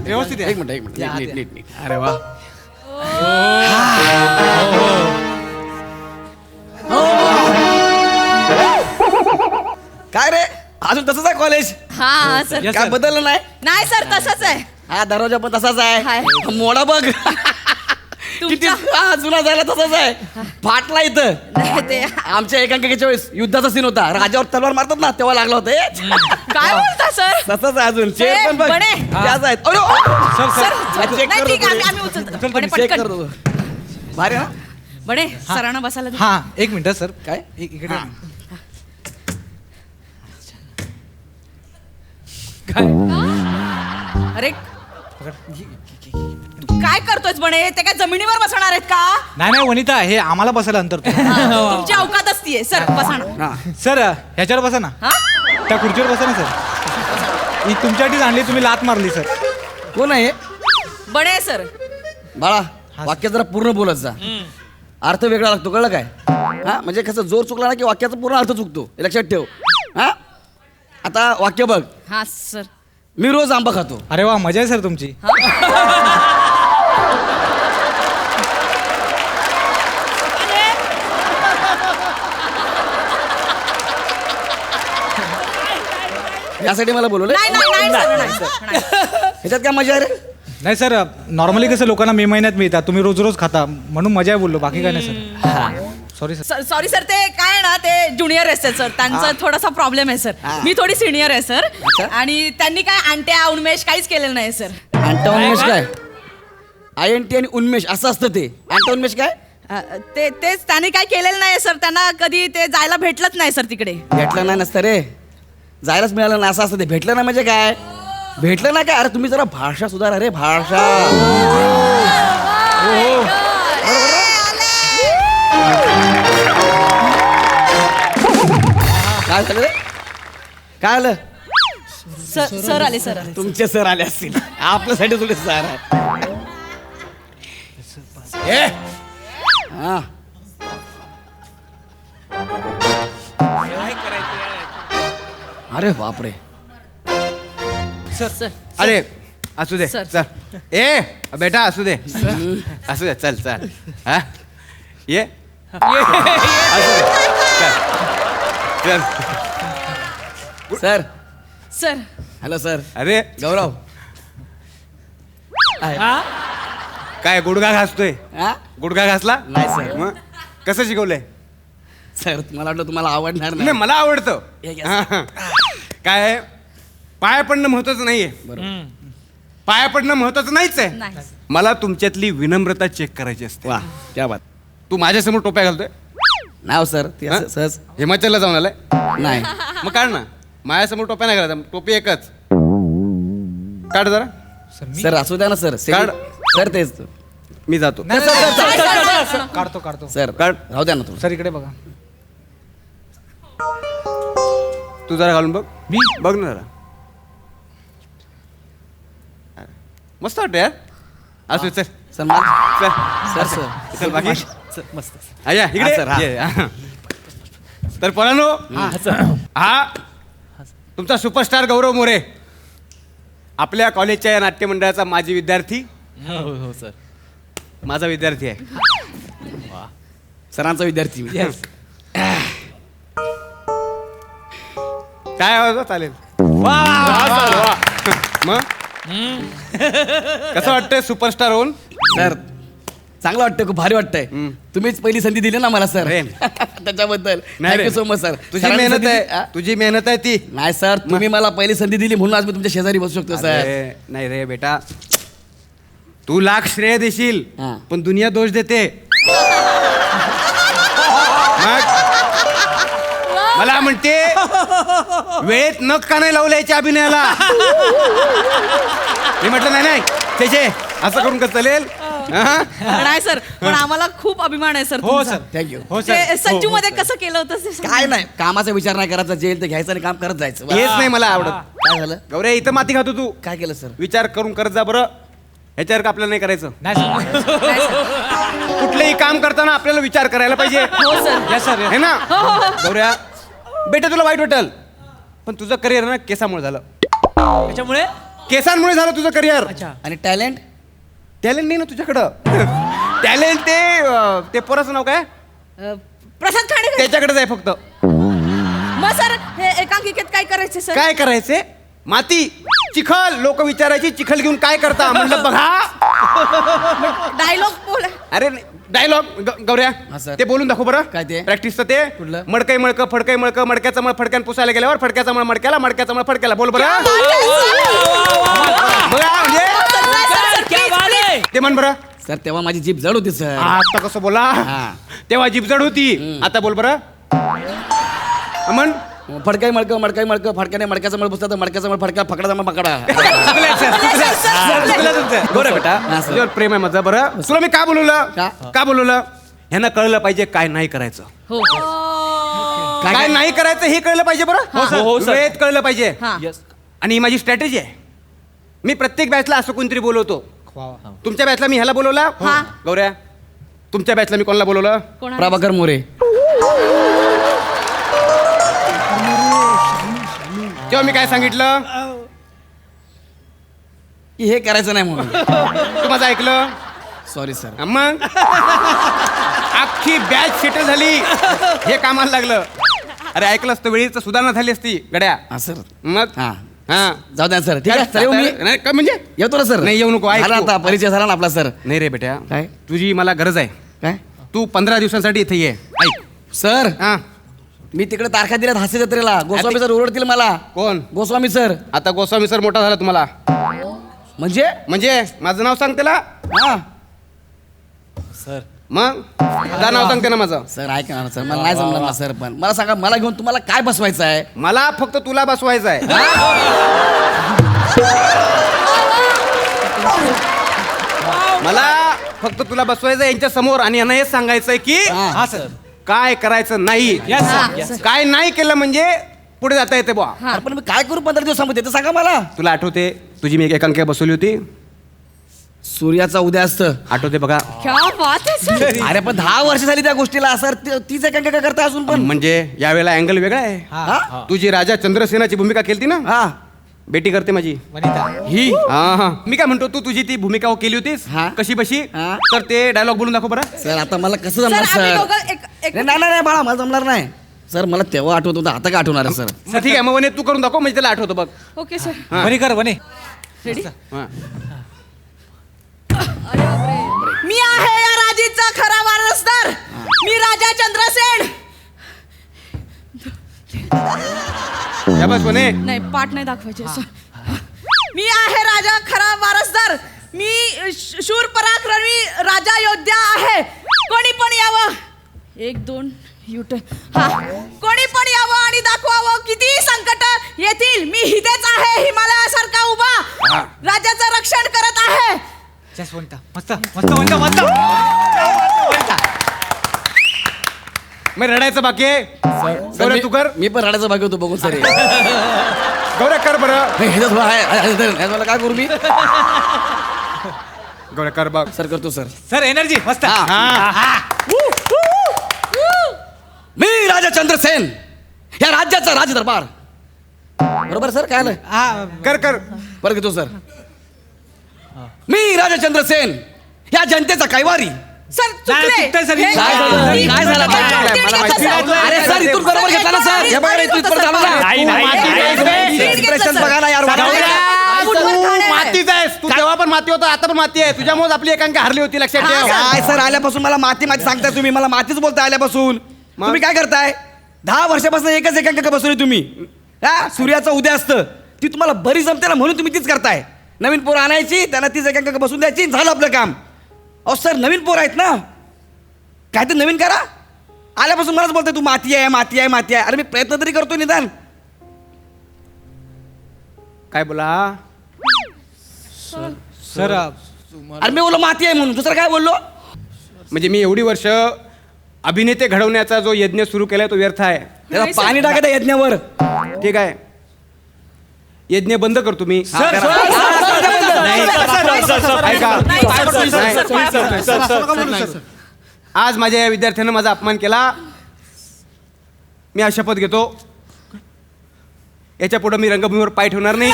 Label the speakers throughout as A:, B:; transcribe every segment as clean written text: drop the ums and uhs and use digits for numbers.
A: व्यवस्थित एक मिनिट नीट. अरे वा. काय रे अजून तसंच आहे कॉलेज?
B: हा सर.
A: काय बदललं नाही?
B: नाही सर तसंच आहे.
A: हा दरवाजा पण तसाच आहे.
B: हाय.
A: मोडा बघ किती जुना झाला तसाच आहे. फाटला इथं.
B: नाही ते
A: आमच्या एकांकिकेच्या वेळेस युद्धाचा सीन होता. राजावर तलवार मारतात ना तेव्हा लागला होता.
B: काय बोलता सर?
A: तसंच आहे अजून. चेअर पण बघ
B: बने.
A: त्याच आहेत.
B: सर
A: चेक
B: नाही
A: कर
B: ठीक आहे आम्ही उचलतो. बने
A: चेक
B: पटकन.
A: करतो. भारी ना.
B: बने सरांना बसायला दे.
C: हा एक मिनिट सर.
A: काय
C: इकडे
B: अरे काय करतोयस बने? ते काय जमिनीवर बसणार आहेत का?
C: नाही वनिता हे आम्हाला बसायला अंतर
B: तुमची अवकात असतीये. सर बसा ना.
C: सर ह्याच्यावर बसा ना.
B: हा
C: त्या खुर्चीवर बसा ना सर. ही तुमच्यासाठीच आणली तुम्ही लात मारली सर.
A: कोण आहे?
B: बने सर.
A: बाळा वाक्य जरा पूर्ण बोलत जा. अर्थ वेगळा लागतो कळलं काय? हा म्हणजे कसं जोर चुकला ना की वाक्याचा पूर्ण अर्थ चुकतो हे लक्षात ठेव. हा आता वाक्य बघ.
B: हा सर.
A: मी रोज आंबा खातो.
C: अरे वा मजा आहे सर तुमची.
A: यासाठी मला बोलवलं.
B: नाही नाही नाही सर नाही.
A: ह्याच्यात काय मजा आहे रे?
C: नाही सर नॉर्मली कसं लोकांना मे महिन्यात मिळतात तुम्ही रोज रोज खाता म्हणून मजा आहे बोललो बाकी काय नाही sir. Sorry sir.
B: Sorry sir ते काय आहे ना ते ज्युनियर आहे सर. त्यांचा थोडासा प्रॉब्लेम आहे सर. मी थोडी सिनियर आहे सर. आणि त्यांनी काय अंट्या उन्मेष काहीच केलेलं नाही सर.
A: अंटा उन्मेष काय? INT आणि उन्मेष असं असतं ते. अंटा उन्मेष काय?
B: तेच त्यांनी काय केलेलं नाही सर. त्यांना कधी ते जायला भेटलंच नाही सर तिकडे.
A: भेटलं नाही नसतं रे. जायलाच मिळालं ना असं असतं ते. भेटलं नाही म्हणजे काय? भेटलं नाही काय? अरे तुम्ही जरा भाषा सुधारा रे भाषा. काय झालं रे? काय आलं?
B: सर आले सर आले.
A: तुमचे सर आले असतील. आपल्यासाठी तुले सर आहे. हा अरे बापरे.
B: सर
D: अरे असू दे
B: सर.
D: चल. ए बेटा असू दे चल चल. हा ये असू दे चल
A: सर.
B: सर.
A: Hello sir.
D: अरे
A: गौरव.
D: काय गुडघा घासतोय?
A: हा
D: गुडघा घासला
A: नाही सर.
D: मग कसं शिकवलंय?
A: सर मला वाटलं तुम्हाला आवडणार
D: नाही मला आवडतं.
A: हे घ्या.
D: हा. काय पाया पडणं महत्वाचं नाहीये. पाया पडणं महत्वाचं नाहीच आहे.
B: नाही.
D: मला तुमच्यातली विनम्रता चेक करायची असते.
A: वा क्या बात.
D: तू माझ्यासमोर टोप्या घालतोय?
A: नाव सर ते
D: हा?
A: असं सहज
D: हिमाचलला जाऊन आलाय?
A: नाही.
D: मग काढ ना. माझ्यासमोर टोप्या नाही घालायचा. टोपी एकच काढ जरा.
A: सर असू द्या ना सर.
D: काढ.
A: सर तेच
D: मी जातो.
C: काढतो काढतो
A: सर
D: काढ.
A: राहू द्या ना तुम्ही.
C: सर इकडे बघा.
D: तू जरा घालून बघ.
C: मी
D: बघ ना जरा. मस्त वाटतं यार. असू चल
A: सर मा-
D: चल
A: सर सर
D: चल बाकी
A: सर, मस्त.
D: या
A: हा,
D: इकडे
A: सर, हा.
D: ये, हा. तर पोरांनो हा तुमचा सुपरस्टार गौरव मोरे आपल्या कॉलेजच्या या नाट्य मंडळाचा माजी विद्यार्थी.
A: हो सर.
D: माझा विद्यार्थी आहे.
A: सरांचा विद्यार्थी मी.
D: काय आवाज हो? चालेल. मग कसं वाटतंय सुपरस्टार होऊन?
A: सर चांगलं वाटतं. खूप भारी वाटतंय. तुम्हीच पहिली संधी दिली ना मला सर.
D: अरे.
A: त्याच्याबद्दल
D: नाही रे.
A: Thank you so much sir.
D: तुझी
A: सरांनी
D: मेहनत
A: संधी
D: आहे.
A: दिली- हा?
D: तुझी मेहनत आहे ती.
A: नाही सर तुम्ही मला पहिली संधी दिली म्हणून आज मी तुमच्या शेजारी बसू शकतो सर.
D: अरे, नाही रे बेटा तू लाख श्रेय देशील
A: हा.
D: पण दुनिया दोष देते. मग मला म्हणते वेळेत नख का नाही लावलं याच्या अभिनयाला. मी म्हटलं नाही नाही त्याचे असं करून कसं चालेल. हा?
B: नाही सर पण आम्हाला खूप अभिमान आहे सर
C: हो
B: तुमचा.
C: सर
A: थँक्यू
C: हो
B: ते
C: सर
B: संजू मध्ये कसं केलं होतं ते सांगा.
A: काय नाही कामाचा विचार नाही करायचा जे येईल ते घ्यायचं आणि काम करत जायचं
D: हेच नाही मला आवडत
A: काय झालं
D: गौऱ्या इथं माती खातो तू
A: काय केलं सर
D: विचार करून करत जा बरं ह्याच्यावर का आपल्याला नाही करायचं
C: नाही सर
B: नाही, सर.
D: कुठलंही काम करताना आपल्याला विचार करायला पाहिजे
B: हो सर
C: यस सर
D: है ना
B: हो हो हो
D: गौऱ्या बेटा तुला वाईट वाटेल पण तुझं करिअर ना केसामुळे झालं
E: त्याच्यामुळे
D: केसांमुळे झालं तुझं करिअर
E: अच्छा
A: आणि टॅलेंट
D: टॅलेंट नाही ना तुझ्याकडं टॅलेंट ते पोराचं नाव काय
B: प्रसाद खाणे
D: त्याच्याकडेच आहे फक्त
B: मग सर हे एकांकिकेत काय करायचे सर
D: काय करायचे माती चिखल लोक विचारायची चिखल घेऊन काय करता म्हणलं बघा
B: डायलॉग बोला
D: अरे डायलॉग गौऱ्या
A: हा, सर.
D: ते बोलून दाखव बरं
A: काय ते?
D: प्रॅक्टिसचं ते
A: कुठलं?
D: मडकई मडकं फडकई मडकं मडक्याचं मळ फडक्यान पुसायला गेल्यावर फडक्याचा मळ मडक्याला मडक्याचा मळ फडक्याला बोल बरं बघा म्हणजे
E: क्या बात आहे
D: ते म्हण बरं
A: सर तेव्हा माझी जीभ जड होती सर
D: आता कसं बोला
A: हा.
D: तेव्हा जीभ जड होती आता बोल बरं म्हण
A: फडकाई मडकं मडकाई मडकं फडक्याने मडक्याचा मळ पुसतात मडक्याचा मळ फडका फकडाचा मळ पकडा
D: चुकलंय, सर, चुकलंय. सर, चुकलं तुमचं. बरं बेटा
A: हा, सर.
D: तुझ्यावर प्रेम आहे माझं बरं तुला मी का बोलवलं
A: का?
D: का बोलवलं ह्यांना कळलं पाहिजे काय नाही करायचं
B: हो
D: काय नाही करायचं हे कळलं पाहिजे बरं
E: हो, सर.
D: वेळेत कळलं पाहिजे
B: हा.
E: यस
D: आणि ही माझी स्ट्रॅटेजी आहे मी प्रत्येक बॅचला असं कोणतरी बोलवतो तुमच्या बॅचला मी ह्याला बोलवला
B: हा.
D: गौऱ्या तुमच्या बॅचला मी कोणाला बोलवलं
B: कोणा
A: प्रभाकर मोरे
D: तेव्हा मी काय सांगितलं
A: की हे करायचं नाही म्हणून
D: तू माझं ऐकलं
A: सॉरी सर
D: मग अख्खी बॅच सेटल झाली हे कामाला लागलं अरे ऐकलं असतं वेळीच सुधारणा झाली असती गड्या
A: हा सर
D: मग
A: हा
D: हा
A: जाऊ द्या सर ठीक आहे चला येऊ मी
D: नाही काय म्हणजे
A: येतो ना सर
D: नाही, येऊ नको, ऐक
A: झाला
D: तू.
A: आता परिचय झाला ना आपला सर
D: नाही रे बेटा
A: काय?
D: तुझी मला गरज आहे
A: काय
D: तू 15 दिवसांसाठी इथे ये ऐक
A: सर
D: हा
A: मी तिकडे तारखा दिल्यात हास्य जत्रेला गोस्वामी सर ओरडतील मला
D: कोण
A: गोस्वामी सर
D: आता गोस्वामी सर मोठा झाला तुम्हाला
A: म्हणजे
D: माझं नाव सांग त्याला
A: हा
E: सर
D: मग तुझं नाव सांगते ना माझं
A: सर ऐका ना सर मला नाही जमणार ना सर पण मला सांगा मला घेऊन तुम्हाला काय बसवायचं आहे
D: मला फक्त तुला बसवायचं आहे मला फक्त तुला बसवायचं यांच्या समोर आणि यांना हेच सांगायचंय की
A: हा.
C: हा सर
D: काय करायचं नाही
C: यस
B: हा.
C: सर यस
D: काय नाही केलं म्हणजे पुढे जाता येते बुवा
B: हा.
A: अरे पण मी काय करू 15 दिवसामध्ये ते सांगा मला
D: तुला आठवते तुझी मी एक एकांकिका बसवली होती
A: सूर्याचा उदय असतं
D: आठवते बघा
B: क्या बात आहे सर
A: अरे पण 10 वर्ष झाली त्या गोष्टीला सर तीच एकांकिका काय करता अजून पण
D: म्हणजे यावेळेला अँगल वेगळा आहे
A: हा
D: तुझी राजा चंद्रसेनाची भूमिका केली ना
A: हा
D: बेटी करते माझी
C: वनिता
A: ही
D: हा हा मी काय म्हणतो तू तुझी ती भूमिका केली होतीस
A: हा.
D: कशी बशी
A: हा.
D: तर ते डायलॉग बोलून दाखव बरं
A: सर आता मला कसं
B: सर
A: जमणार
B: आम्ही
A: सर
B: दोघं एक
A: नाही नाही नाही बाळा मला जमणार नाही सर मला तेव्हा आठवत होतं आता का आठवणार आहे सर
D: मग ठीक आहे मग वने तू करून दाखव म्हणजे त्याला आठवतो बघ
B: ओके सर
D: हा.
C: वनी कर वनी
B: रेडी
D: हा.
B: मी आहे या राजीचा खरा वारसदार मी राजा चंद्रसेन
D: या बस वने
B: नाही पाठ नाही दाखवायचे सर मी आहे राजा खरा वारसदार मी शूर पराक्रमी राजा योद्धा आहे कोणी पण यावं 1 2 युटर्न हा कोणी पण यावं आणि दाखवावं किती संकट येतील मी हितेच आहे हिमालयासारखा उभा
D: हा.
B: राजाचं रक्षण करत आहे
C: जस्ट वनिता मस्त मस्त वनिता मस्त
D: मग रडायचं बाकी आहे
A: सर,
D: गौऱ्या तू कर
A: मी पण रडायचं भाग्य होतो बघून सर
D: गौऱ्या कर बरं
A: मला काय करू मी
D: गौऱ्या कर बघ
A: सर करतो सर
C: सर एनर्जी मस्त
D: हा
A: मी राजा चंद्रसेन या राज्याचा राज दरबार बरोबर सर काय आलं
C: हा
D: कर कर
A: परत घेतो सर मी राजा चंद्रसेन या जनतेचा कैवारी
B: सर
C: नाही,
B: चुकले
C: चुकतंय सर.
B: हे-
A: काय झालं?
B: हे-
A: काय झालं?
B: हे-
A: काय
B: हे-
D: मला
B: हे-
D: माहिती
B: हे-
D: नाही.
A: अरे सर इथून बरोबर घेतला ना सर हे बघा इथून इथपर्यंत आलो ना
E: नाही, नाही,
A: एक्सप्रेशन बघा ना यार
D: तू मातीच आहेस तू तेव्हा पण माती होता आता पण माती आहे तुझ्यामुळे आपली एकांकी हरली होती लक्षात ठेव
A: काय सर आल्यापासून मला माती माती सांगताय तुम्ही मला मातीच बोलताय आल्यापासून तुम्ही काय करताय 10 वर्षापासून एकच एकांकिका बसवली तुम्ही हा सूर्याचं उदय असतं ती तुम्हाला बरी जमते ना म्हणून तुम्ही तीच करताय नवीन पोरं आणायची त्यांना तीच एकांकिका बसून द्यायची झालं आपलं काम अहो सर नवीन पोरं आहेत ना काय ते नवीन करा आल्यापासून मलाच बोलतोय तू माती आहे माती आहे माती आहे अरे मी प्रयत्न तरी करतो निदान
D: काय बोला
C: सर
A: अरे मी बोललो माती आहे म्हणून, दुसरं काय बोललो?
D: म्हणजे मी एवढी वर्ष अभिनेते घडवण्याचा जो यज्ञ सुरू केलाय तो व्यर्थ आहे.
A: त्याला पाणी टाका त्या यज्ञावर.
D: ठीक आहे, यज्ञ बंद करतो मी.
A: हा, करा.
D: ऐका.
B: नाही.
D: आज माझ्या या विद्यार्थ्यानं माझा अपमान केला. मी आज शपथ घेतो, याच्या पुढे मी रंगभूमीवर पाय ठेवणार नाही.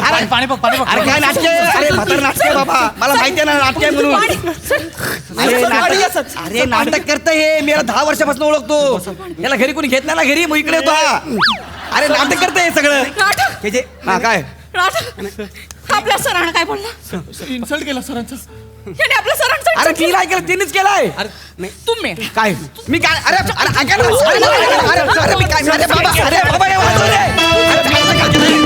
A: अरे काय नाटक आहे? अरे म्हातारं नाटक आहे बाबा, मला माहिती आहे ना नाटक आहे म्हणून. अरे नाटक करतंय हे, मी याला 10 वर्षापासून ओळखतो. याला घरी कोणी घेत नाही ना, घरी मग इकडे येतो हा. अरे नाटक करतंय हे सगळं.
B: नाटक?
A: हे जे हा काय
B: नाटक? आपल्या सरांना काय बोलला?
E: इन्सल्ट केला सरांचा.
B: याने आपल्या सरांचा
A: अरे मी नाही केलं, तिनेच केलाय.
B: तुम्ही
A: काय मी काय? अरे अरे ऐका ना. अरे मी काय? अरे बाबा, अरे बाबा हे वाचव रे. अरे